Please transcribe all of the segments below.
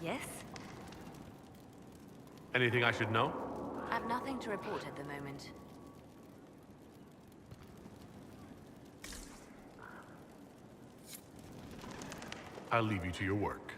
Yes? Anything I should know? I've nothing to report at the moment. I'll leave you to your work.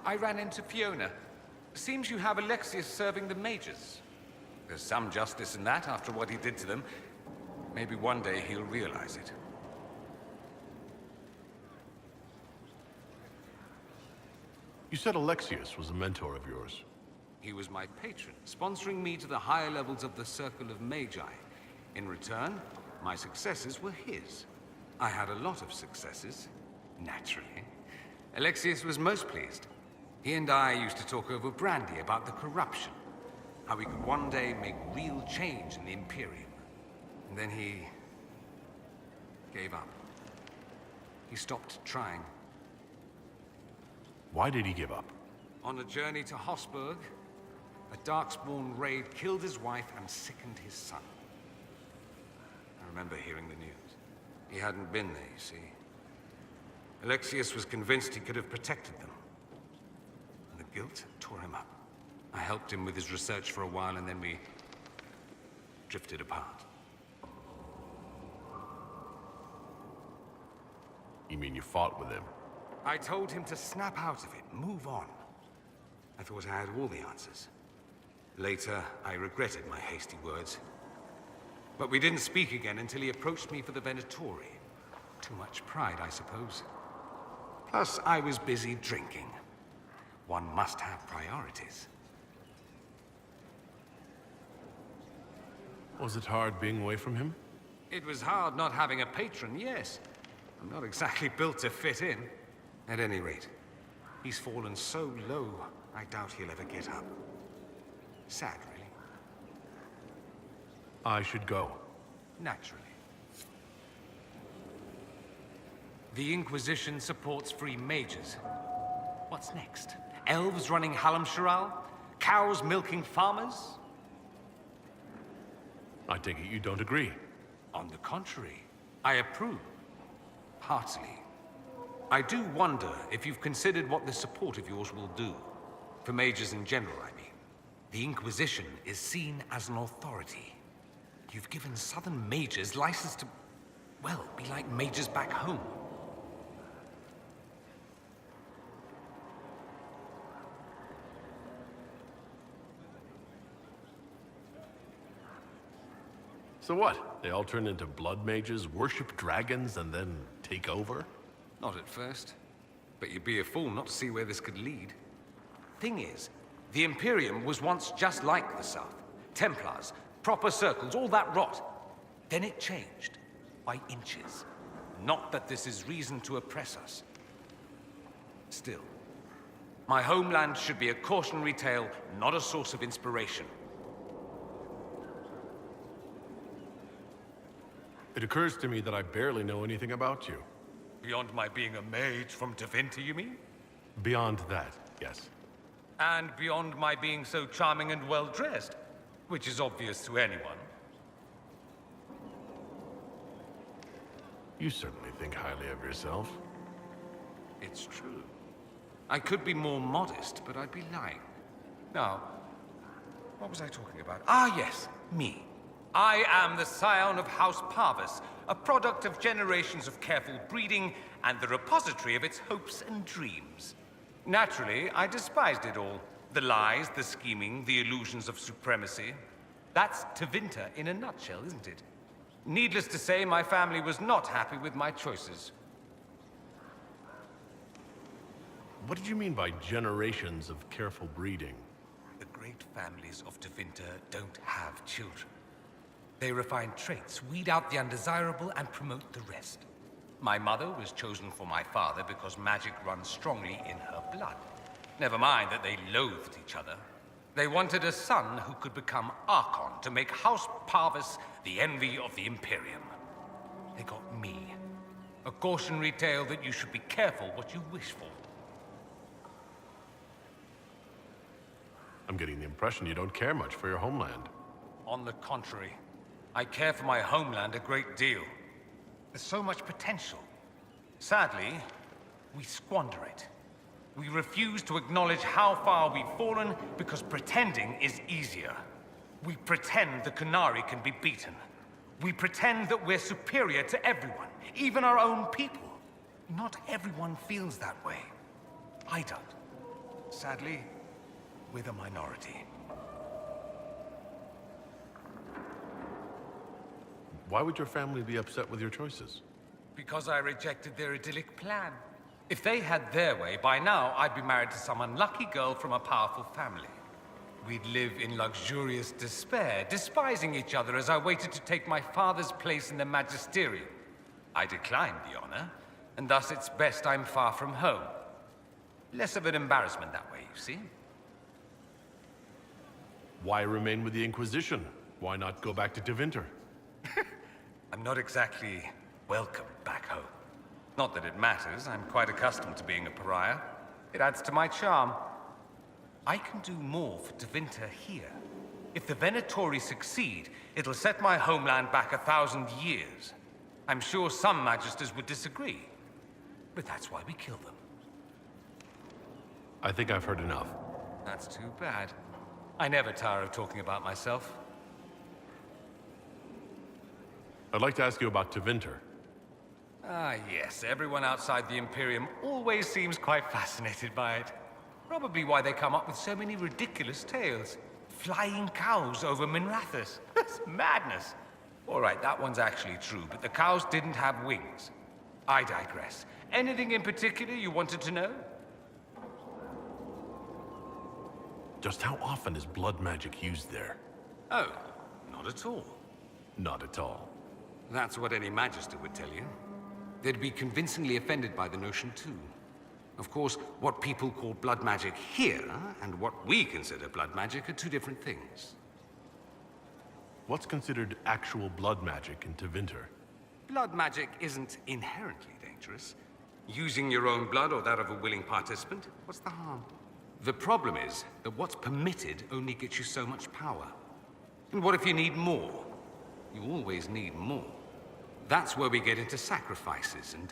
I ran into Fiona. Seems you have Alexius serving the mages. There's some justice in that after what he did to them. Maybe one day he'll realize it. You said Alexius was a mentor of yours. He was my patron, sponsoring me to the higher levels of the Circle of Magi. In return, my successes were his. I had a lot of successes, naturally. Alexius was most pleased. He and I used to talk over brandy about the corruption, how we could one day make real change in the Imperium. And then he gave up. He stopped trying. Why did he give up? On a journey to Hossberg, a Darkspawn raid killed his wife and sickened his son. I remember hearing the news. He hadn't been there, you see. Alexius was convinced he could have protected them. And the guilt tore him up. I helped him with his research for a while, and then we drifted apart. You mean you fought with him? I told him to snap out of it, move on. I thought I had all the answers. Later, I regretted my hasty words. But we didn't speak again until he approached me for the Venatori. Too much pride, I suppose. Plus, I was busy drinking. One must have priorities. Was it hard being away from him? It was hard not having a patron, yes. I'm not exactly built to fit in. At any rate, he's fallen so low, I doubt he'll ever get up. Sad, really. I should go. Naturally. The Inquisition supports free mages. What's next? Elves running Halamsharal? Cows milking farmers? I take it you don't agree. On the contrary, I approve. Heartily. I do wonder if you've considered what this support of yours will do. For mages in general, I mean. The Inquisition is seen as an authority. You've given Southern mages license to, well, be like mages back home. So what? They all turn into blood mages, worship dragons, and then take over? Not at first. But you'd be a fool not to see where this could lead. Thing is, the Imperium was once just like the South. Templars, proper circles, all that rot. Then it changed. By inches. Not that this is reason to oppress us. Still, my homeland should be a cautionary tale, not a source of inspiration. It occurs to me that I barely know anything about you. Beyond my being a mage from Tevinter, you mean? Beyond that, yes. And beyond my being so charming and well-dressed, which is obvious to anyone. You certainly think highly of yourself. It's true. I could be more modest, but I'd be lying. Now, what was I talking about? Ah, yes, me. I am the scion of House Parvis, a product of generations of careful breeding and the repository of its hopes and dreams. Naturally, I despised it all. The lies, the scheming, the illusions of supremacy. That's Tevinter in a nutshell, isn't it? Needless to say, my family was not happy with my choices. What did you mean by generations of careful breeding? The great families of Tevinter don't have children. They refine traits, weed out the undesirable, and promote the rest. My mother was chosen for my father because magic runs strongly in her blood. Never mind that they loathed each other. They wanted a son who could become Archon to make House Parvis the envy of the Imperium. They got me. A cautionary tale that you should be careful what you wish for. I'm getting the impression you don't care much for your homeland. On the contrary, I care for my homeland a great deal. There's so much potential. Sadly, we squander it. We refuse to acknowledge how far we've fallen because pretending is easier. We pretend the Qunari can be beaten. We pretend that we're superior to everyone, even our own people. Not everyone feels that way. I don't. Sadly, we're the minority. Why would your family be upset with your choices? Because I rejected their idyllic plan. If they had their way, by now I'd be married to some unlucky girl from a powerful family. We'd live in luxurious despair, despising each other as I waited to take my father's place in the magisterium. I declined the honor, and thus it's best I'm far from home. Less of an embarrassment that way, you see? Why remain with the Inquisition? Why not go back to Tevinter? I'm not exactly welcome back home. Not that it matters, I'm quite accustomed to being a pariah. It adds to my charm. I can do more for Tevinter here. If the Venatori succeed, it'll set my homeland back 1,000 years. I'm sure some magisters would disagree, but that's why we kill them. I think I've heard enough. That's too bad. I never tire of talking about myself. I'd like to ask you about Tevinter. Ah, yes. Everyone outside the Imperium always seems quite fascinated by it. Probably why they come up with so many ridiculous tales. Flying cows over Minrathous. That's madness. All right, that one's actually true, but the cows didn't have wings. I digress. Anything in particular you wanted to know? Just how often is blood magic used there? Oh, not at all. Not at all. That's what any Magister would tell you. They'd be convincingly offended by the notion, too. Of course, what people call blood magic here, and what we consider blood magic, are two different things. What's considered actual blood magic in Tevinter? Blood magic isn't inherently dangerous. Using your own blood or that of a willing participant, what's the harm? The problem is that what's permitted only gets you so much power. And what if you need more? You always need more. That's where we get into sacrifices and